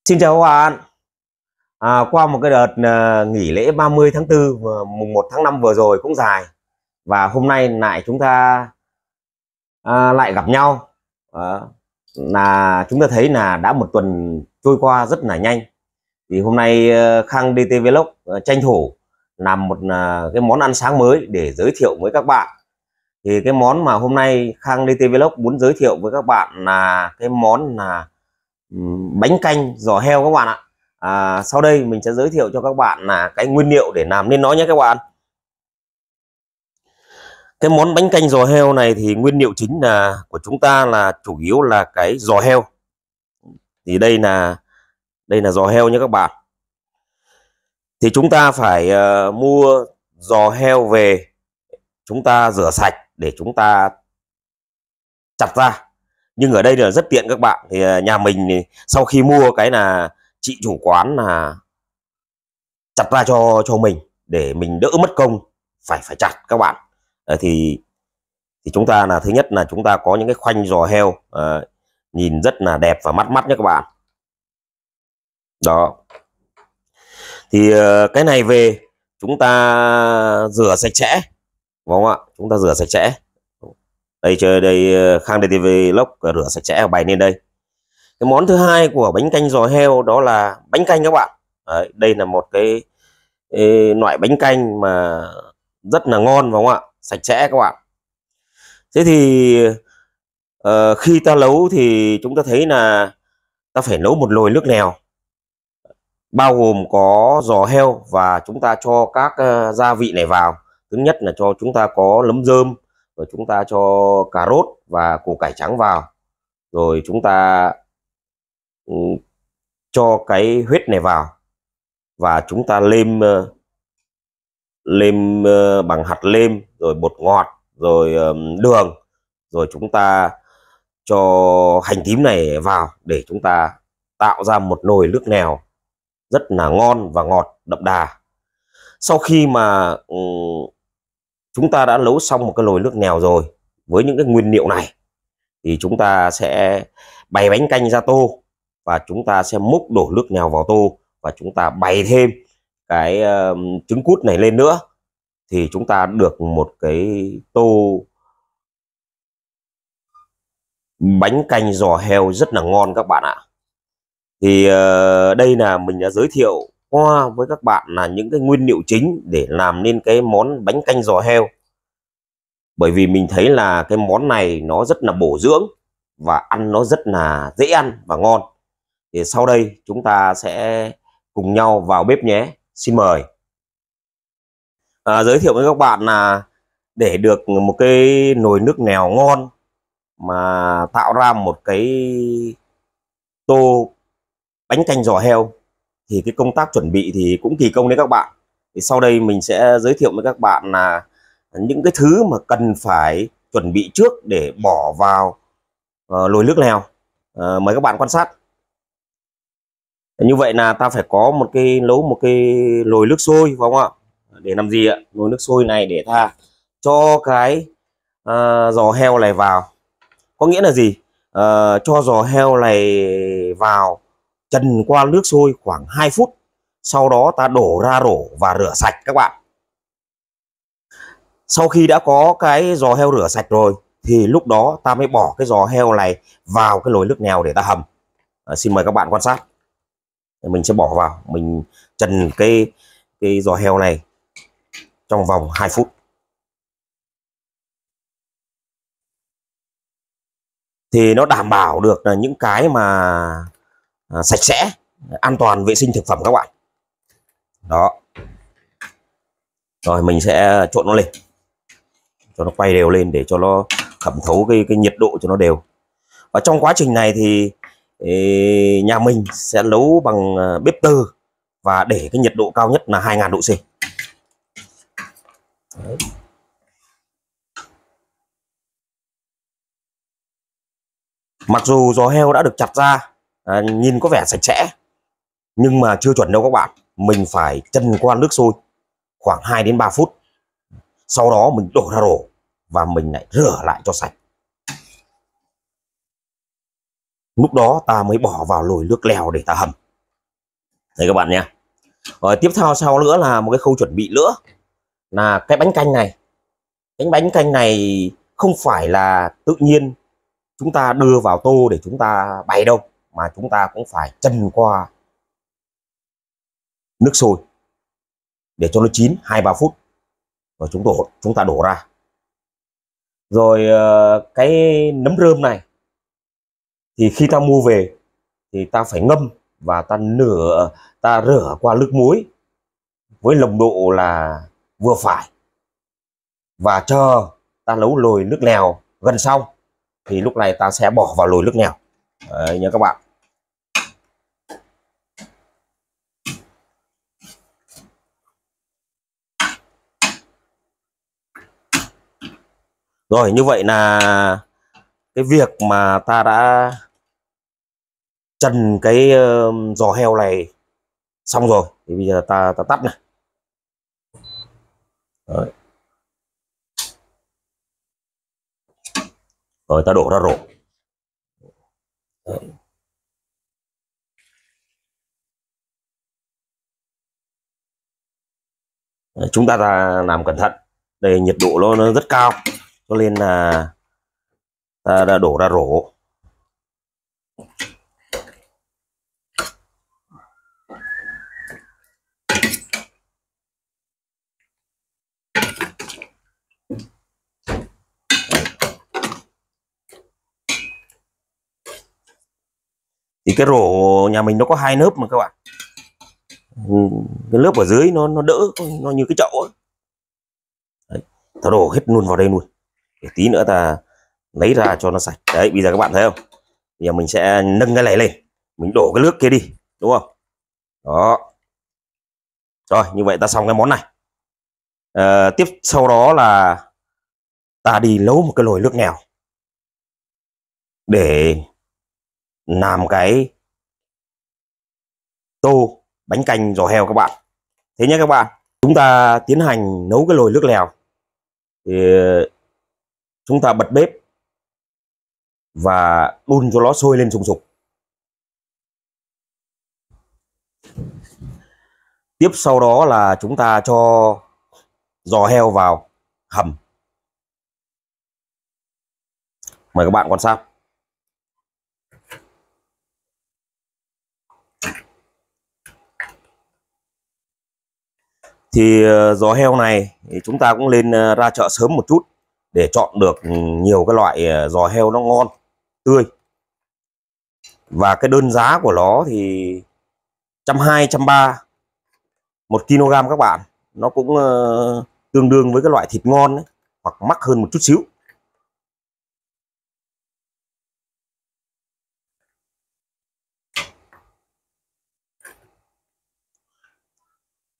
Xin chào các bạn. Qua một cái đợt nghỉ lễ 30 tháng 4 và mùng 1 tháng 5 vừa rồi cũng dài, và hôm nay lại chúng ta lại gặp nhau. À, là chúng ta thấy là đã một tuần trôi qua rất là nhanh. Thì hôm nay Khang DT Vlog tranh thủ làm một cái món ăn sáng mới để giới thiệu với các bạn. Thì cái món mà hôm nay Khang DT Vlog muốn giới thiệu với các bạn là cái món là bánh canh giò heo các bạn ạ. Sau đây mình sẽ giới thiệu cho các bạn là cái nguyên liệu để làm nên nó nhé các bạn. Cái món bánh canh giò heo này thì nguyên liệu chính là của chúng ta là chủ yếu là cái giò heo. Thì đây là giò heo nhé các bạn. Thì chúng ta phải mua giò heo về, chúng ta rửa sạch để chúng ta chặt ra. Nhưng ở đây là rất tiện các bạn. Thì nhà mình thì sau khi mua cái là chị chủ quán là chặt ra cho mình để mình đỡ mất công phải chặt các bạn. Thì chúng ta là thứ nhất là chúng ta có những cái khoanh giò heo nhìn rất là đẹp và mắt nhé các bạn. Đó. Thì cái này về chúng ta rửa sạch sẽ, đúng không ạ? Chúng ta rửa sạch sẽ. Đây chơi đây Khang DTV Vlog rửa sạch sẽ bày lên đây. Cái món thứ hai của bánh canh giò heo đó là bánh canh các bạn. Đấy, đây là một cái loại bánh canh mà rất là ngon, đúng không ạ? Sạch sẽ các bạn. Thế thì khi ta nấu thì chúng ta thấy là ta phải nấu một nồi nước lèo, bao gồm có giò heo và chúng ta cho các gia vị này vào. Thứ nhất là cho chúng ta có nấm rơm, rồi chúng ta cho cà rốt và củ cải trắng vào, rồi chúng ta cho cái huyết này vào và chúng ta lêm bằng hạt lêm, rồi bột ngọt, rồi đường, rồi chúng ta cho hành tím này vào để chúng ta tạo ra một nồi nước lèo rất là ngon và ngọt đậm đà. Sau khi mà chúng ta đã nấu xong một cái nồi nước lèo rồi với những cái nguyên liệu này thì chúng ta sẽ bày bánh canh ra tô và chúng ta sẽ múc đổ nước lèo vào tô và chúng ta bày thêm cái trứng cút này lên nữa thì chúng ta được một cái tô bánh canh giò heo rất là ngon các bạn ạ. Thì đây là mình đã giới thiệu qua với các bạn là những cái nguyên liệu chính để làm nên cái món bánh canh giò heo. Bởi vì mình thấy là cái món này nó rất là bổ dưỡng và ăn nó rất là dễ ăn và ngon. Thì sau đây chúng ta sẽ cùng nhau vào bếp nhé. Xin mời. Giới thiệu với các bạn là để được một cái nồi nước lèo ngon mà tạo ra một cái tô bánh canh giò heo thì cái công tác chuẩn bị thì cũng kỳ công đấy các bạn. Thì sau đây mình sẽ giới thiệu với các bạn là những cái thứ mà cần phải chuẩn bị trước để bỏ vào nồi nước lèo. Mời các bạn quan sát. Như vậy là ta phải có nấu một cái nồi nước sôi, phải không ạ? Để làm gì ạ? Nồi nước sôi này để ta cho cái giò heo này vào. Có nghĩa là gì? Cho giò heo này vào trần qua nước sôi khoảng 2 phút. Sau đó ta đổ ra rổ và rửa sạch các bạn. Sau khi đã có cái giò heo rửa sạch rồi thì lúc đó ta mới bỏ cái giò heo này vào cái nồi nước lèo để ta hầm. Xin mời các bạn quan sát. Mình sẽ bỏ vào, mình trần cái giò heo này trong vòng 2 phút. Thì nó đảm bảo được là những cái mà sạch sẽ, an toàn vệ sinh thực phẩm các bạn. Đó. Rồi mình sẽ trộn nó lên cho nó quay đều lên để cho nó thẩm thấu cái nhiệt độ cho nó đều. Ở trong quá trình này thì nhà mình sẽ nấu bằng bếp từ và để cái nhiệt độ cao nhất là 2000 độ C. Đấy. Mặc dù giò heo đã được chặt ra nhìn có vẻ sạch sẽ nhưng mà chưa chuẩn đâu các bạn. Mình phải trần qua nước sôi khoảng 2 đến 3 phút. Sau đó mình đổ ra rổ và mình lại rửa lại cho sạch. Lúc đó ta mới bỏ vào nồi nước lèo để ta hầm. Đây các bạn nhé. Rồi tiếp theo sau nữa là một cái khâu chuẩn bị nữa là cái bánh canh này. Cái bánh canh này không phải là tự nhiên chúng ta đưa vào tô để chúng ta bày đâu, mà chúng ta cũng phải chần qua nước sôi để cho nó chín 2-3 phút, rồi chúng ta đổ ra. Rồi cái nấm rơm này thì khi ta mua về thì ta phải ngâm và ta rửa qua nước muối với nồng độ là vừa phải, và chờ ta nấu nồi nước lèo gần xong thì lúc này ta sẽ bỏ vào nồi nước lèo. Đấy nha các bạn. Rồi như vậy là cái việc mà ta đã trần cái giò heo này xong rồi, thì bây giờ ta tắt này. Đấy. Rồi ta đổ ra rổ. Đấy. Đấy, chúng ta làm cẩn thận, đây nhiệt độ nó rất cao cho nên là ta đã đổ ra rổ. Thì cái rổ nhà mình nó có 2 lớp mà các bạn. Cái lớp ở dưới nó đỡ, nó như cái chậu ấy. Đấy, ta đổ hết luôn vào đây luôn để tí nữa ta lấy ra cho nó sạch. Đấy, bây giờ các bạn thấy không, bây giờ mình sẽ nâng cái này lên, mình đổ cái nước kia đi, đúng không? Đó. Rồi như vậy ta xong cái món này. Tiếp sau đó là ta đi nấu một cái nồi nước lèo để làm cái tô bánh canh giò heo các bạn. Thế nhé các bạn, chúng ta tiến hành nấu cái nồi nước lèo thì chúng ta bật bếp và đun cho nó sôi lên sùng sục. Tiếp sau đó là chúng ta cho giò heo vào hầm. Mời các bạn quan sát. Thì giò heo này thì chúng ta cũng lên ra chợ sớm một chút để chọn được nhiều cái loại giò heo nó ngon, tươi. Và cái đơn giá của nó thì 120, 130 1 kg các bạn. Nó cũng tương đương với cái loại thịt ngon ấy, hoặc mắc hơn một chút xíu.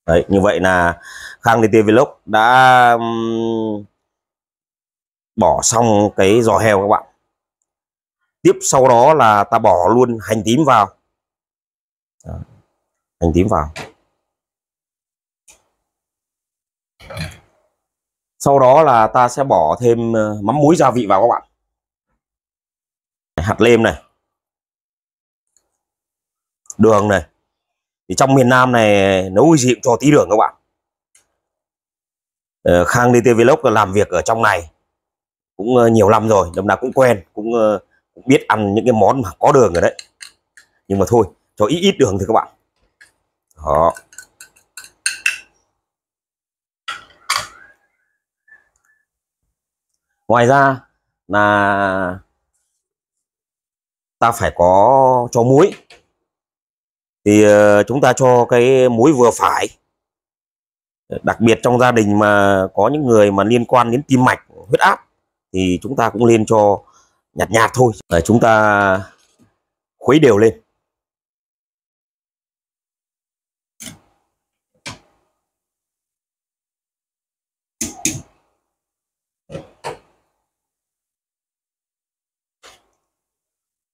Đấy, như vậy là Khang DT Vlog đã bỏ xong cái giò heo các bạn. Tiếp sau đó là ta bỏ luôn hành tím vào. Đó, hành tím vào. Sau đó là ta sẽ bỏ thêm mắm muối gia vị vào các bạn. Hạt nêm này, đường này. Thì trong miền Nam này nấu gì cũng cho tí đường các bạn. Khang DT Vlog làm việc ở trong này cũng nhiều năm rồi, đâm nào cũng quen, cũng biết ăn những cái món mà có đường rồi đấy. Nhưng mà thôi, cho ít đường thôi các bạn. Đó. Ngoài ra là ta phải có cho muối. Thì chúng ta cho cái muối vừa phải. Đặc biệt trong gia đình mà có những người mà liên quan đến tim mạch, huyết áp thì chúng ta cũng nên cho nhạt nhạt thôi. Để chúng ta khuấy đều lên.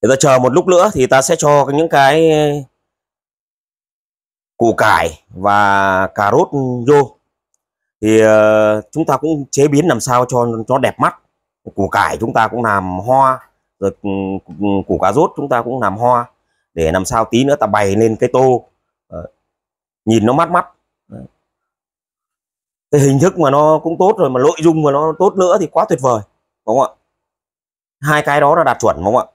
Để ta chờ một lúc nữa thì ta sẽ cho những cái củ cải và cà rốt vô. Thì chúng ta cũng chế biến làm sao cho nó đẹp mắt. Củ cải chúng ta cũng làm hoa, rồi củ cà rốt chúng ta cũng làm hoa, để làm sao tí nữa ta bày lên cái tô nhìn nó mát mắt. Cái hình thức mà nó cũng tốt rồi, mà nội dung mà nó tốt nữa thì quá tuyệt vời, đúng không ạ? Hai cái đó là đạt chuẩn, đúng không ạ?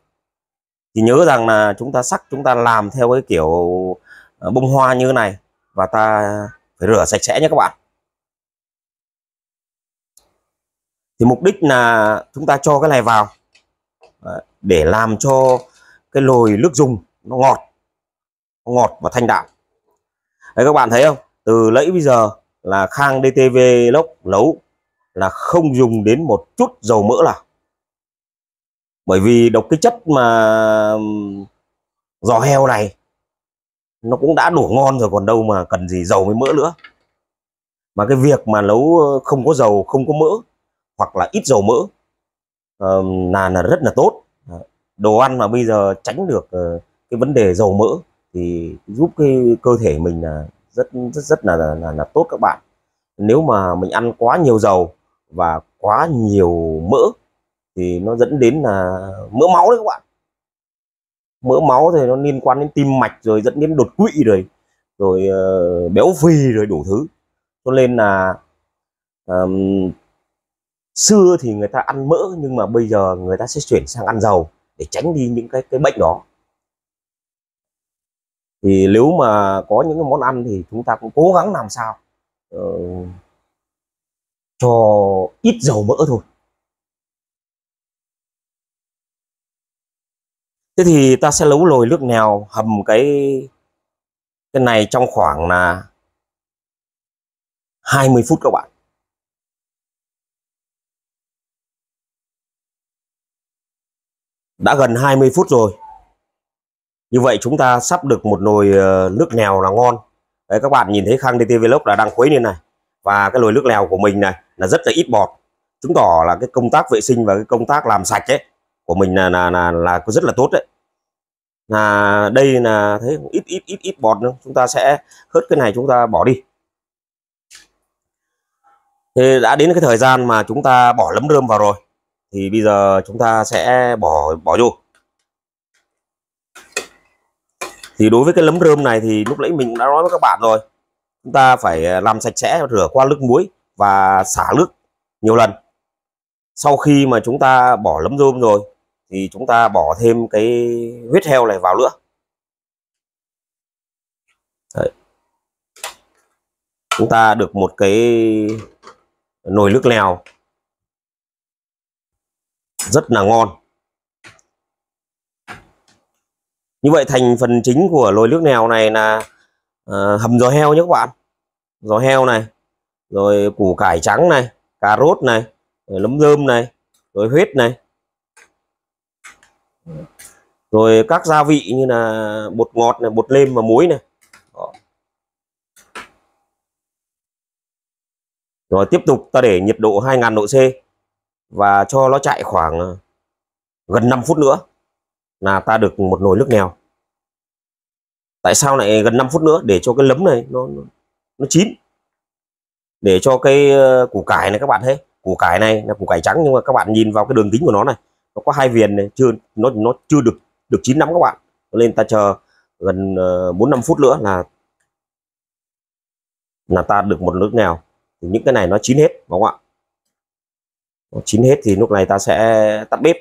Thì nhớ rằng là chúng ta sắc, chúng ta làm theo cái kiểu bông hoa như thế này, và ta phải rửa sạch sẽ nhé các bạn. Thì mục đích là chúng ta cho cái này vào để làm cho cái nồi nước dùng nó ngọt và thanh đạm. Đấy, các bạn thấy không, từ nãy bây giờ là Khang DTV Vlog nấu là không dùng đến một chút dầu mỡ nào, bởi vì độc cái chất mà giò heo này nó cũng đã đủ ngon rồi, còn đâu mà cần gì dầu với mỡ nữa. Mà cái việc mà nấu không có dầu, không có mỡ, hoặc là ít dầu mỡ là rất là tốt. Đồ ăn mà bây giờ tránh được cái vấn đề dầu mỡ thì giúp cái cơ thể mình là rất là tốt các bạn. Nếu mà mình ăn quá nhiều dầu và quá nhiều mỡ thì nó dẫn đến là mỡ máu đấy các bạn. Mỡ máu thì nó liên quan đến tim mạch, rồi dẫn đến đột quỵ, rồi béo phì, rồi đủ thứ. Cho nên là xưa thì người ta ăn mỡ, nhưng mà bây giờ người ta sẽ chuyển sang ăn dầu để tránh đi những cái bệnh đó. Thì nếu mà có những cái món ăn thì chúng ta cũng cố gắng làm sao cho ít dầu mỡ thôi. Thế thì ta sẽ nấu nồi nước nèo hầm cái này trong khoảng là 20 phút các bạn. Đã gần 20 phút rồi. Như vậy chúng ta sắp được một nồi nước lèo là ngon. Đấy, các bạn nhìn thấy Khang DT Vlog là đang khuấy lên này. Và cái nồi nước lèo của mình này là rất là ít bọt. Chứng tỏ là cái công tác vệ sinh và cái công tác làm sạch ấy của mình là rất là tốt đấy. Là đây là thấy ít bọt nữa. Chúng ta sẽ hớt cái này, chúng ta bỏ đi. Thế đã đến cái thời gian mà chúng ta bỏ nấm rơm vào rồi. Thì bây giờ chúng ta sẽ bỏ vô. Thì đối với cái nấm rơm này thì lúc nãy mình đã nói với các bạn rồi, chúng ta phải làm sạch sẽ, rửa qua nước muối và xả nước nhiều lần. Sau khi mà chúng ta bỏ nấm rơm rồi thì chúng ta bỏ thêm cái huyết heo này vào nữa. Đấy. Chúng ta được một cái nồi nước lèo rất là ngon. Như vậy thành phần chính của nồi nước lèo này là hầm giò heo nhé các bạn. Giò heo này, rồi củ cải trắng này, cà rốt này, rồi nấm rơm này, rồi huyết này, rồi các gia vị như là bột ngọt này, bột nêm và muối này. Đó. Rồi tiếp tục ta để nhiệt độ 2000 độ C và cho nó chạy khoảng gần 5 phút nữa là ta được một nồi nước lèo. Tại sao lại gần 5 phút nữa? Để cho cái nấm này nó chín, để cho cái củ cải này, các bạn thấy củ cải này là củ cải trắng, nhưng mà các bạn nhìn vào cái đường kính của nó này, nó có hai viền này, nó chưa được chín lắm các bạn. Nên ta chờ gần 4-5 phút nữa là ta được một nước lèo. Thì những cái này nó chín hết, đúng không ạ? Nó chín hết thì lúc này ta sẽ tắt bếp.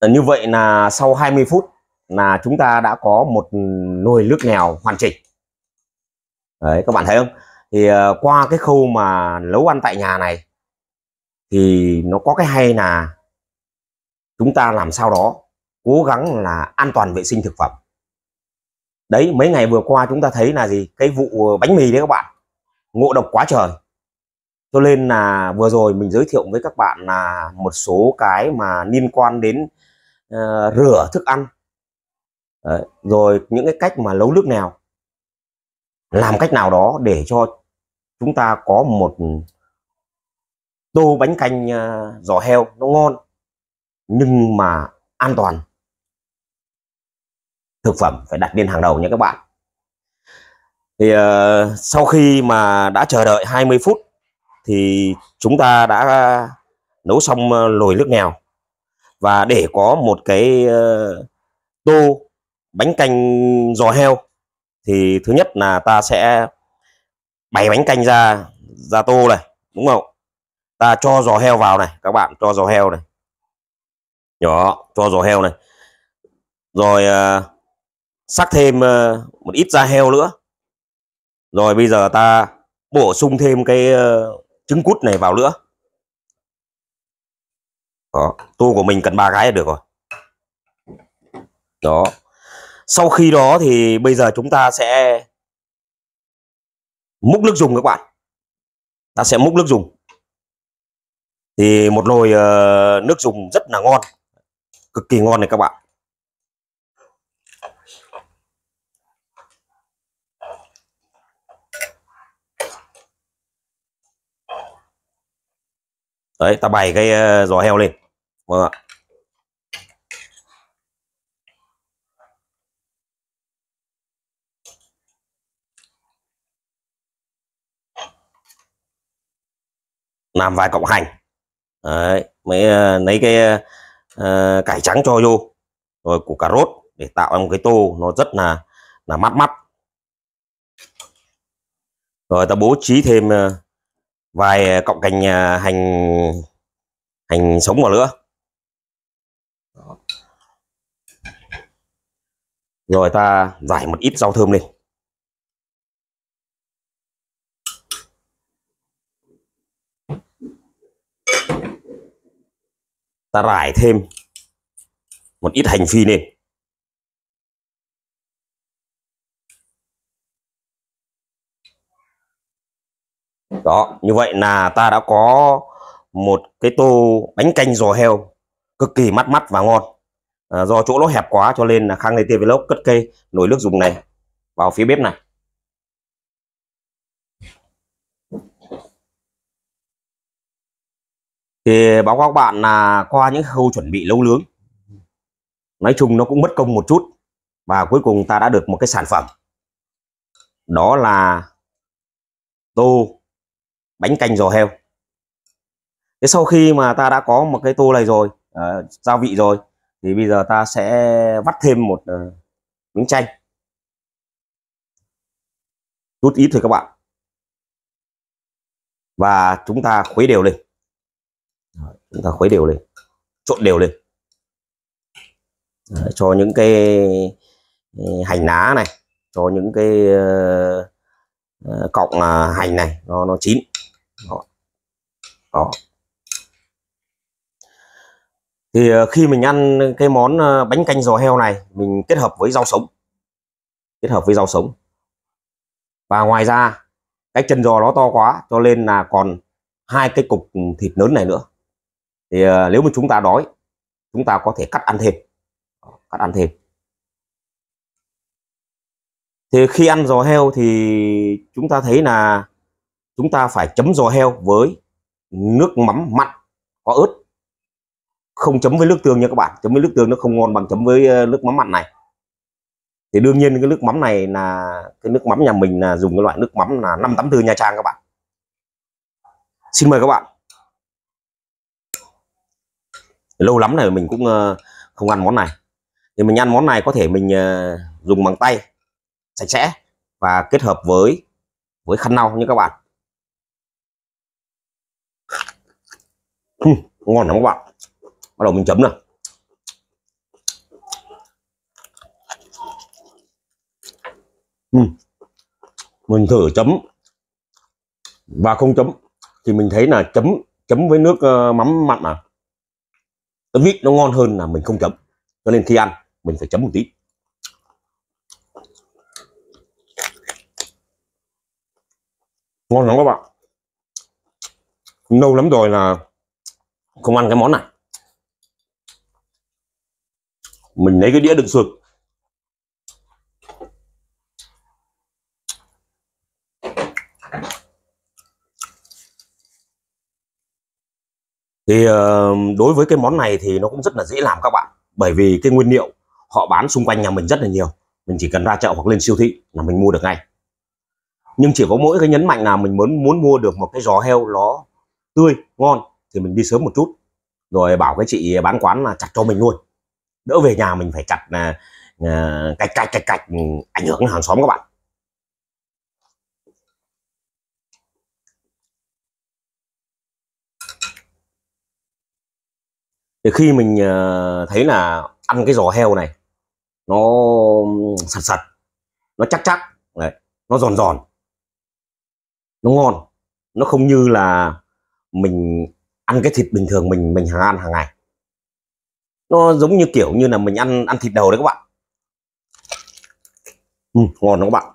Như vậy là sau 20 phút là chúng ta đã có một nồi nước lèo hoàn chỉnh. Đấy, các bạn thấy không? Thì qua cái khâu mà nấu ăn tại nhà này thì nó có cái hay là chúng ta làm sao đó cố gắng là an toàn vệ sinh thực phẩm. Đấy, mấy ngày vừa qua chúng ta thấy là gì? Cái vụ bánh mì đấy các bạn, ngộ độc quá trời. Cho nên là vừa rồi mình giới thiệu với các bạn là một số cái mà liên quan đến rửa thức ăn. Đấy, rồi những cái cách mà nấu nước nào, làm cách nào đó để cho chúng ta có một tô bánh canh giò heo nó ngon nhưng mà an toàn. Thực phẩm phải đặt lên hàng đầu nha các bạn. Thì sau khi mà đã chờ đợi 20 phút thì chúng ta đã nấu xong nồi nước lèo. Và để có một cái tô bánh canh giò heo thì thứ nhất là ta sẽ bày bánh canh ra ra tô này, đúng không? Ta cho giò heo vào này, các bạn cho giò heo này, nhỏ cho giò heo này, rồi sắc thêm một ít da heo nữa, rồi bây giờ ta bổ sung thêm cái trứng cút này vào nữa. Đó, tô của mình cần 3 cái là được rồi. Đó, sau khi đó thì bây giờ chúng ta sẽ múc nước dùng các bạn. Ta sẽ múc nước dùng. Thì một nồi nước dùng rất là ngon, cực kỳ ngon này các bạn. Đấy, ta bày cái giò heo lên. Vâng ạ. Làm vài cọng hành. Đấy, mới lấy cái cải trắng cho vô, rồi củ cà rốt để tạo một cái tô nó rất là mát mắt. Rồi ta bố trí thêm vài cọng cành hành sống vào nữa. Rồi ta rải một ít rau thơm lên. Ta rải thêm một ít hành phi lên. Đó, như vậy là ta đã có một cái tô bánh canh giò heo cực kỳ mát mắt và ngon. Do chỗ nó hẹp quá cho nên là Khang Lê TV Vlog cất cây nồi nước dùng này vào phía bếp này. Thì báo cáo các bạn là qua những khâu chuẩn bị nấu nướng, nói chung nó cũng mất công một chút, và cuối cùng ta đã được một cái sản phẩm, đó là tô bánh canh giò heo. Thế sau khi mà ta đã có một cái tô này rồi, gia vị rồi, thì bây giờ ta sẽ vắt thêm một miếng chanh, chút ít thôi các bạn, và chúng ta khuấy đều lên. Chúng ta khuấy đều lên, trộn đều lên. Đấy, cho những cái hành lá này, cho những cái cọng hành này nó chín. Đó. Đó. Thì khi mình ăn cái món bánh canh giò heo này, mình kết hợp với rau sống, và ngoài ra cái chân giò nó to quá cho nên là còn 2 cái cục thịt lớn này nữa. Thì nếu mà chúng ta đói, chúng ta có thể cắt ăn thêm. Thì khi ăn giò heo thì chúng ta thấy là chúng ta phải chấm giò heo với nước mắm mặn có ớt, không chấm với nước tương nha các bạn. Chấm với nước tương nó không ngon bằng chấm với nước mắm mặn này. Thì đương nhiên cái nước mắm này là cái nước mắm nhà mình là dùng cái loại nước mắm là 584 Nha Trang các bạn. Xin mời các bạn. Lâu lắm rồi mình cũng không ăn món này. Thì mình ăn món này có thể mình dùng bằng tay sạch sẽ và kết hợp với khăn lau như các bạn. Ngon lắm các bạn. Bắt đầu mình chấm nào. Mình thử chấm và không chấm thì mình thấy là chấm với nước mắm mặn à, cái vị nó ngon hơn là mình không chấm. Cho nên khi ăn mình phải chấm một tí. Ngon lắm các bạn. Lâu lắm rồi là không ăn cái món này. Mình lấy cái đĩa đựng xương. Thì đối với cái món này thì nó cũng rất là dễ làm các bạn, bởi vì cái nguyên liệu họ bán xung quanh nhà mình rất là nhiều, mình chỉ cần ra chợ hoặc lên siêu thị là mình mua được ngay. Nhưng chỉ có mỗi cái nhấn mạnh là mình muốn mua được một cái giò heo nó tươi ngon thì mình đi sớm một chút, rồi bảo cái chị bán quán là chặt cho mình luôn, đỡ về nhà mình phải chặt cạch cạch cạch cạch, ảnh hưởng đến hàng xóm các bạn. Thì khi mình thấy là ăn cái giò heo này nó sật sật, nó chắc chắc đấy, nó giòn giòn, nó ngon, nó không như là mình ăn cái thịt bình thường mình hàng ăn hàng ngày. Nó giống như kiểu như là mình ăn thịt đầu đấy các bạn. Ngon đó các bạn.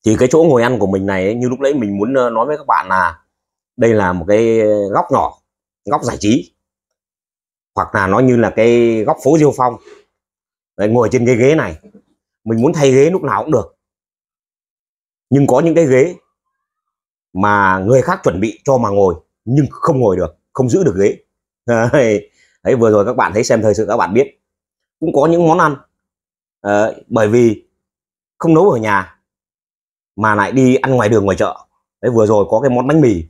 Thì cái chỗ ngồi ăn của mình này ấy, như lúc nãy mình muốn nói với các bạn là đây là một cái góc nhỏ, góc giải trí, hoặc là nó như là cái góc phố Diêu Phong. Đấy, ngồi trên cái ghế này, mình muốn thay ghế lúc nào cũng được, nhưng có những cái ghế mà người khác chuẩn bị cho mà ngồi nhưng không ngồi được, không giữ được ghế. Đấy, vừa rồi các bạn thấy xem thời sự các bạn biết cũng có những món ăn bởi vì không nấu ở nhà mà lại đi ăn ngoài đường ngoài chợ. Đấy, vừa rồi có cái món bánh mì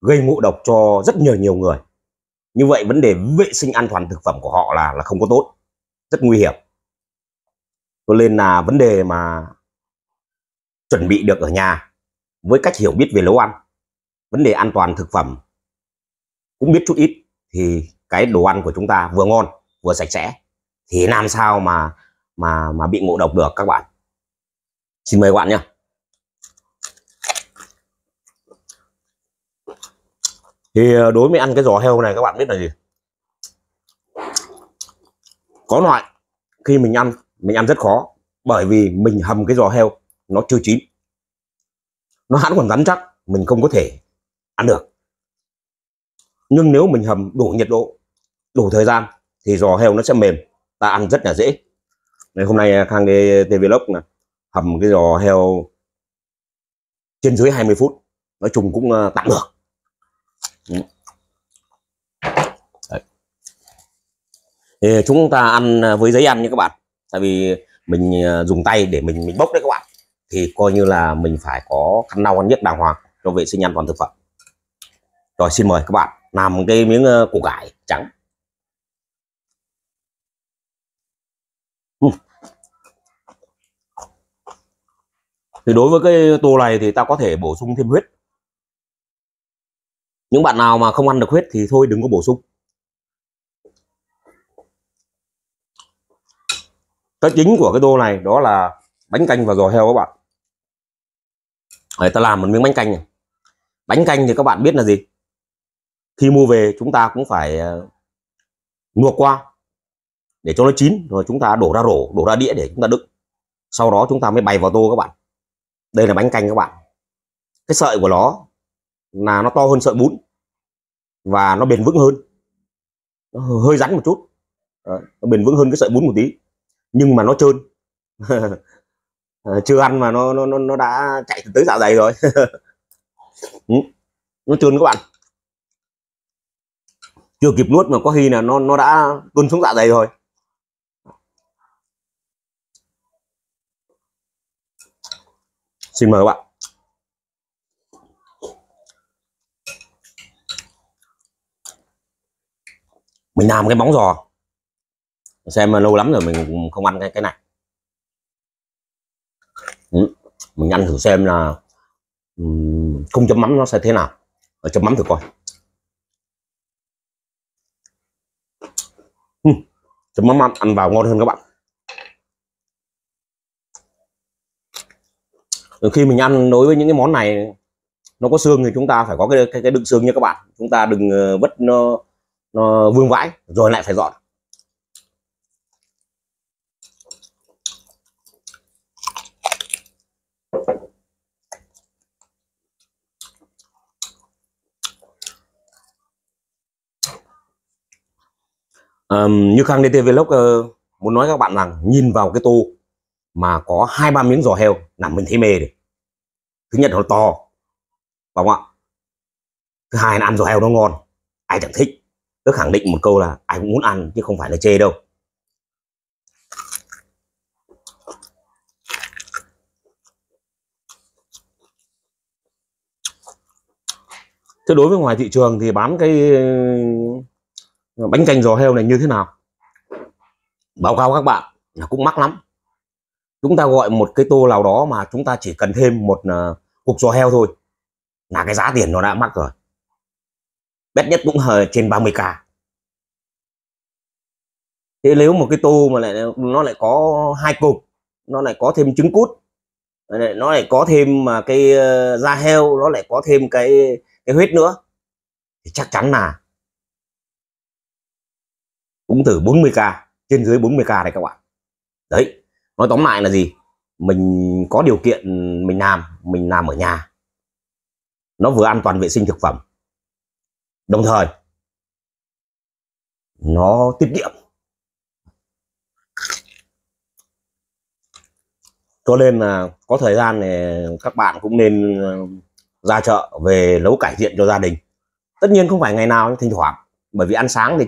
gây ngộ độc cho rất nhiều người. Như vậy vấn đề vệ sinh an toàn thực phẩm của họ là không có tốt, rất nguy hiểm. Cho nên là vấn đề mà chuẩn bị được ở nhà với cách hiểu biết về nấu ăn, vấn đề an toàn thực phẩm cũng biết chút ít, thì cái đồ ăn của chúng ta vừa ngon vừa sạch sẽ thì làm sao mà bị ngộ độc được các bạn. Xin mời các bạn nhé. Thì đối với ăn cái giò heo này các bạn biết là gì? Có loại khi mình ăn rất khó, bởi vì mình hầm cái giò heo nó chưa chín, nó hẳn còn rắn chắc, mình không có thể ăn được. Nhưng nếu mình hầm đủ nhiệt độ, đủ thời gian thì giò heo nó sẽ mềm, ta ăn rất là dễ. Này, hôm nay Khang TV Vlog là hầm cái giò heo trên dưới 20 phút, nói chung cũng tạm được. Đấy. Thì chúng ta ăn với giấy ăn nha các bạn, tại vì mình dùng tay để mình bốc đấy các bạn, thì coi như là mình phải có khăn lau ăn nhất đàng hoàng cho vệ sinh an toàn thực phẩm. Rồi, xin mời các bạn làm cái miếng củ cải trắng. Thì đối với cái tô này thì ta có thể bổ sung thêm huyết. Những bạn nào mà không ăn được huyết thì thôi đừng có bổ sung. Cái chính của cái tô này đó là bánh canh và giò heo các bạn. Đấy, ta làm một miếng bánh canh này. Bánh canh thì các bạn biết là gì? Khi mua về chúng ta cũng phải luộc qua để cho nó chín, rồi chúng ta đổ ra rổ, đổ ra đĩa để chúng ta đựng. Sau đó chúng ta mới bày vào tô các bạn. Đây là bánh canh các bạn. Cái sợi của nó là nó to hơn sợi bún và nó bền vững hơn, nó hơi rắn một chút. Đấy, nó bền vững hơn cái sợi bún một tí, nhưng mà nó trơn. Chưa ăn mà nó đã chạy tới dạ dày rồi. Nó trơn các bạn, chưa kịp nuốt mà có khi là nó đã tuôn xuống dạ dày rồi. Xin mời các bạn. Mình làm cái móng giò xem lâu lắm rồi mình không ăn cái này. Mình ăn thử xem là không chấm mắm nó sẽ thế nào. Ở chấm mắm thử coi. Chấm mắm ăn vào ngon hơn các bạn. Khi mình ăn đối với những cái món này nó có xương thì chúng ta phải có cái đựng xương nha các bạn. Chúng ta đừng vứt nó vương vãi rồi lại phải dọn. Như Khang DT Vlog muốn nói các bạn rằng nhìn vào cái tô mà có 2-3 miếng giò heo là mình thấy mê rồi. Thứ nhất là nó to, phải không ạ? Thứ hai là ăn giò heo nó ngon, ai chẳng thích. Tôi khẳng định một câu là ai cũng muốn ăn chứ không phải là chê đâu. Thế đối với ngoài thị trường thì bán cái bánh canh giò heo này như thế nào? Báo cáo các bạn là cũng mắc lắm. Chúng ta gọi một cái tô nào đó mà chúng ta chỉ cần thêm một cục giò heo thôi là cái giá tiền nó đã mắc rồi. Bét nhất cũng trên 30k. Thế nếu một cái tô mà nó lại có 2 cục, nó lại có thêm trứng cút, nó lại có thêm mà cái da heo, nó lại có thêm cái huyết nữa, thì chắc chắn là cũng từ 40k, trên dưới 40k này các bạn. Đấy, nói tóm lại là gì, mình có điều kiện mình làm ở nhà, nó vừa an toàn vệ sinh thực phẩm, đồng thời nó tiết kiệm. Cho nên là có thời gian này các bạn cũng nên ra chợ về nấu cải thiện cho gia đình. Tất nhiên không phải ngày nào, thỉnh thoảng, bởi vì ăn sáng thì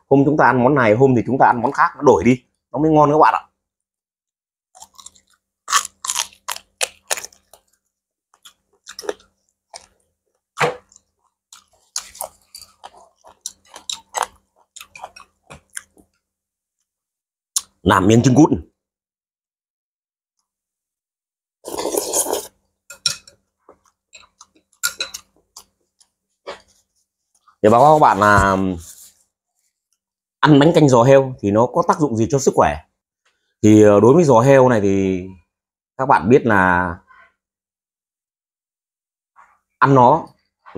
hôm chúng ta ăn món này, hôm thì chúng ta ăn món khác, nó đổi đi nó mới ngon các bạn ạ. Làm miếng trứng cút. Để báo cáo các bạn là ăn bánh canh giò heo thì nó có tác dụng gì cho sức khỏe. Thì đối với giò heo này thì các bạn biết là ăn nó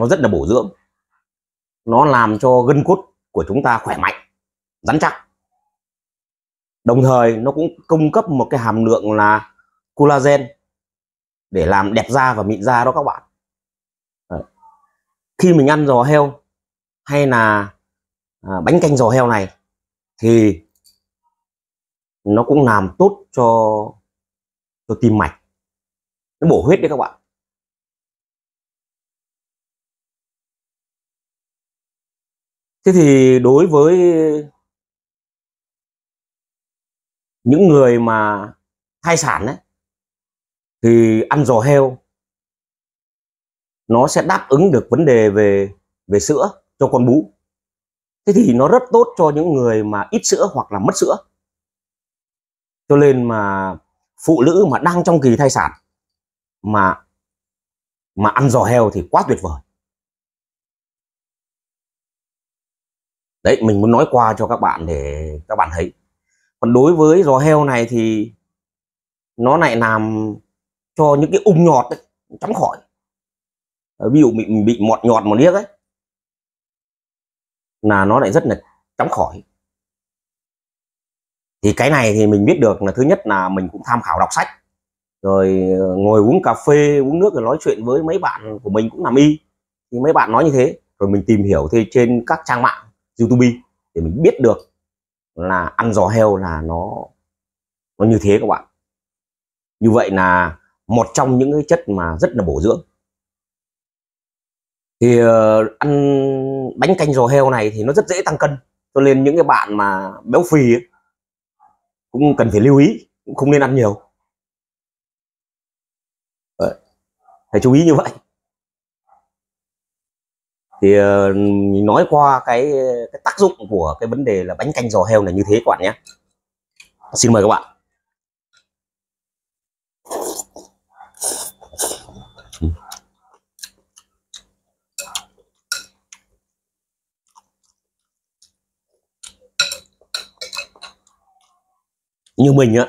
rất là bổ dưỡng, nó làm cho gân cốt của chúng ta khỏe mạnh, rắn chắc. Đồng thời nó cũng cung cấp một cái hàm lượng là collagen để làm đẹp da và mịn da đó các bạn. Đấy. Khi mình ăn giò heo hay là bánh canh giò heo này thì nó cũng làm tốt cho tim mạch, nó bổ huyết đấy các bạn. Thế thì đối với những người mà thai sản đấy thì ăn giò heo nó sẽ đáp ứng được vấn đề về sữa cho con bú. Thế thì nó rất tốt cho những người mà ít sữa hoặc là mất sữa. Cho nên mà phụ nữ mà đang trong kỳ thai sản mà ăn giò heo thì quá tuyệt vời. Đấy, mình muốn nói qua cho các bạn để các bạn thấy. Còn đối với giò heo này thì nó lại làm cho những cái ung nhọt đấy chóng khỏi. Ví dụ mình bị mọt nhọt một điếc ấy là nó lại rất là chóng khỏi. Thì cái này thì mình biết được là thứ nhất là mình cũng tham khảo đọc sách, rồi ngồi uống cà phê uống nước rồi nói chuyện với mấy bạn của mình cũng làm y, thì mấy bạn nói như thế, rồi mình tìm hiểu thì trên các trang mạng YouTube để mình biết được là ăn giò heo là nó như thế các bạn. Như vậy là một trong những cái chất mà rất là bổ dưỡng. Thì ăn bánh canh giò heo này thì nó rất dễ tăng cân, cho nên những cái bạn mà béo phì ấy, cũng cần phải lưu ý, cũng không nên ăn nhiều. Đấy, phải chú ý như vậy. Thì nói qua cái tác dụng của cái vấn đề là bánh canh giò heo này như thế các bạn nhé. Xin mời các bạn. Như mình á,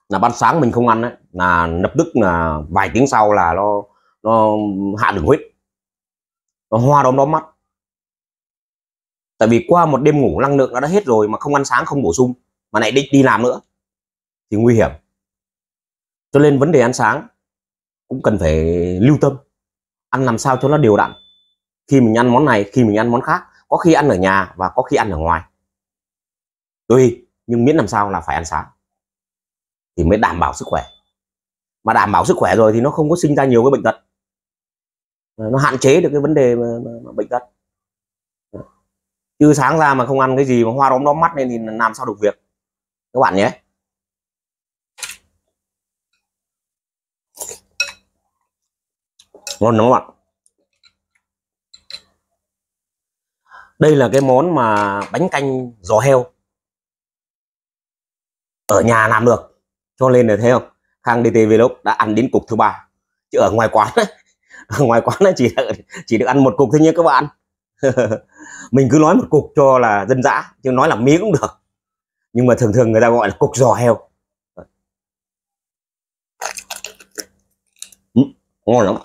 là ban sáng mình không ăn ấy, là lập tức là vài tiếng sau là nó hạ đường huyết, nó hoa đom đóm mắt. Tại vì qua một đêm ngủ năng lượng nó đã hết rồi, mà không ăn sáng không bổ sung mà lại đi làm nữa thì nguy hiểm. Cho nên vấn đề ăn sáng cũng cần phải lưu tâm, ăn làm sao cho nó đều đặn. Khi mình ăn món này, khi mình ăn món khác, có khi ăn ở nhà và có khi ăn ở ngoài, tùy, nhưng miễn làm sao là phải ăn sáng thì mới đảm bảo sức khỏe. Mà đảm bảo sức khỏe rồi thì nó không có sinh ra nhiều cái bệnh tật, nó hạn chế được cái vấn đề mà bệnh tật. Chứ sáng ra mà không ăn cái gì mà hoa đom đóm mắt lên thì làm sao được việc các bạn nhé. Ngon lắm các bạn. Đây là cái món mà bánh canh giò heo ở nhà làm được, cho nên là thấy không, Khang DT Vlog đã ăn đến cục thứ 3, chứ ở ngoài quán ấy, ở ngoài quán ấy chỉ được ăn một cục thôi nha các bạn. Mình cứ nói một cục cho là dân dã, chứ nói là miếng cũng được, nhưng mà thường thường người ta gọi là cục giò heo. Ngon lắm,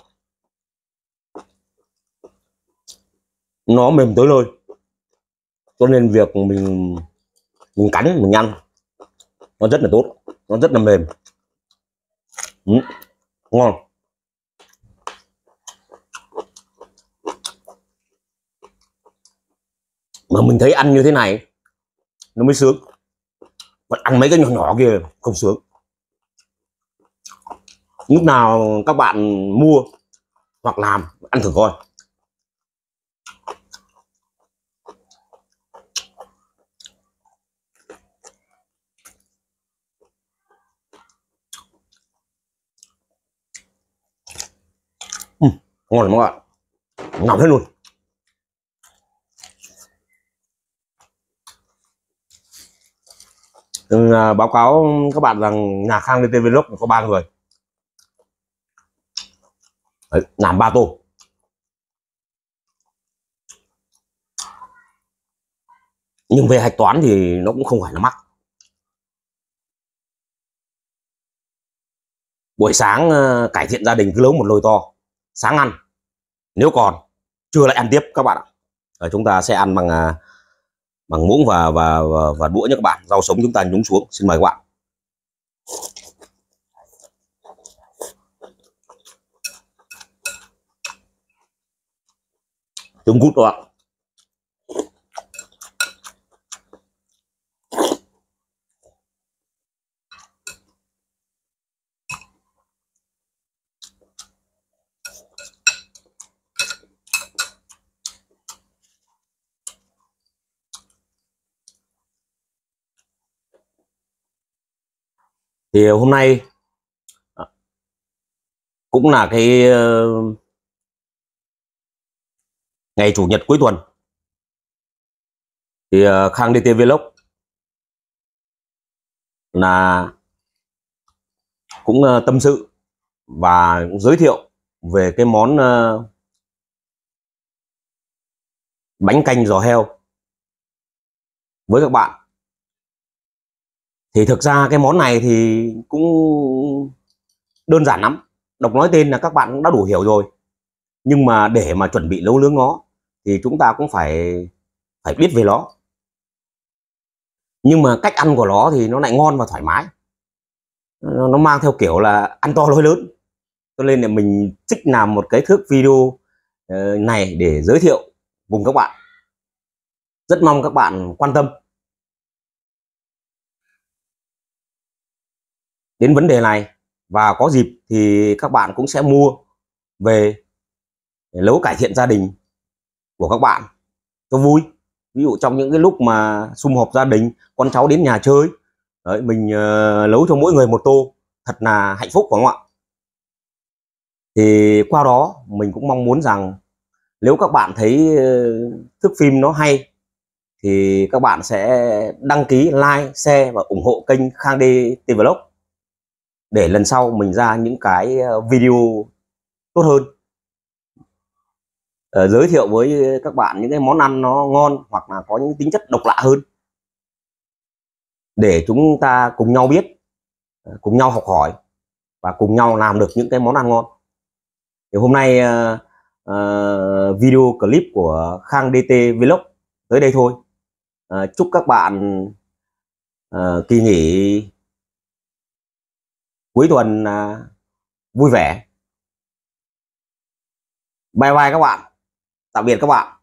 nó mềm tới lời, cho nên việc mình cắn mình ăn nó rất là tốt, nó rất là mềm. Ngon. Mà mình thấy ăn như thế này nó mới sướng, còn ăn mấy cái nhỏ nhỏ kia không sướng. Lúc nào các bạn mua hoặc làm ăn thử coi. Ngon lắm các bạn, ngọt hết luôn. Báo cáo các bạn rằng nhà Khang DT Vlog có 3 người. Đấy, làm 3 tô. Nhưng về hạch toán thì nó cũng không phải là mắc. Buổi sáng cải thiện gia đình cứ nấu một nồi to, sáng ăn, nếu còn trưa lại ăn tiếp các bạn ạ. Chúng ta sẽ ăn bằng muỗng và đũa nhé các bạn. Rau sống chúng ta nhúng xuống. Xin mời các bạn. Trứng cút các bạn. Thì hôm nay cũng là cái ngày chủ nhật cuối tuần, thì Khang DT Vlog là cũng tâm sự và giới thiệu về cái món bánh canh giò heo với các bạn. Thì thực ra cái món này thì cũng đơn giản lắm, đọc nói tên là các bạn cũng đã đủ hiểu rồi. Nhưng mà để mà chuẩn bị nấu nướng nó thì chúng ta cũng phải biết về nó. Nhưng mà cách ăn của nó thì nó lại ngon và thoải mái, nó mang theo kiểu là ăn to nói lớn. Cho nên là mình thích làm một cái thước video này để giới thiệu cùng các bạn. Rất mong các bạn quan tâm đến vấn đề này, và có dịp thì các bạn cũng sẽ mua về để nấu cải thiện gia đình của các bạn cho vui. Ví dụ trong những cái lúc mà sum họp gia đình, con cháu đến nhà chơi, đấy, mình nấu cho mỗi người một tô, thật là hạnh phúc phải không ạ? Thì qua đó mình cũng mong muốn rằng nếu các bạn thấy thước phim nó hay thì các bạn sẽ đăng ký, like, share và ủng hộ kênh Khang DT Vlog, để lần sau mình ra những cái video tốt hơn, giới thiệu với các bạn những cái món ăn nó ngon hoặc là có những tính chất độc lạ hơn, để chúng ta cùng nhau biết, cùng nhau học hỏi và cùng nhau làm được những cái món ăn ngon. Thì hôm nay video clip của Khang DT Vlog tới đây thôi. Chúc các bạn kỳ nghỉ cuối tuần vui vẻ. Bye bye các bạn, tạm biệt các bạn.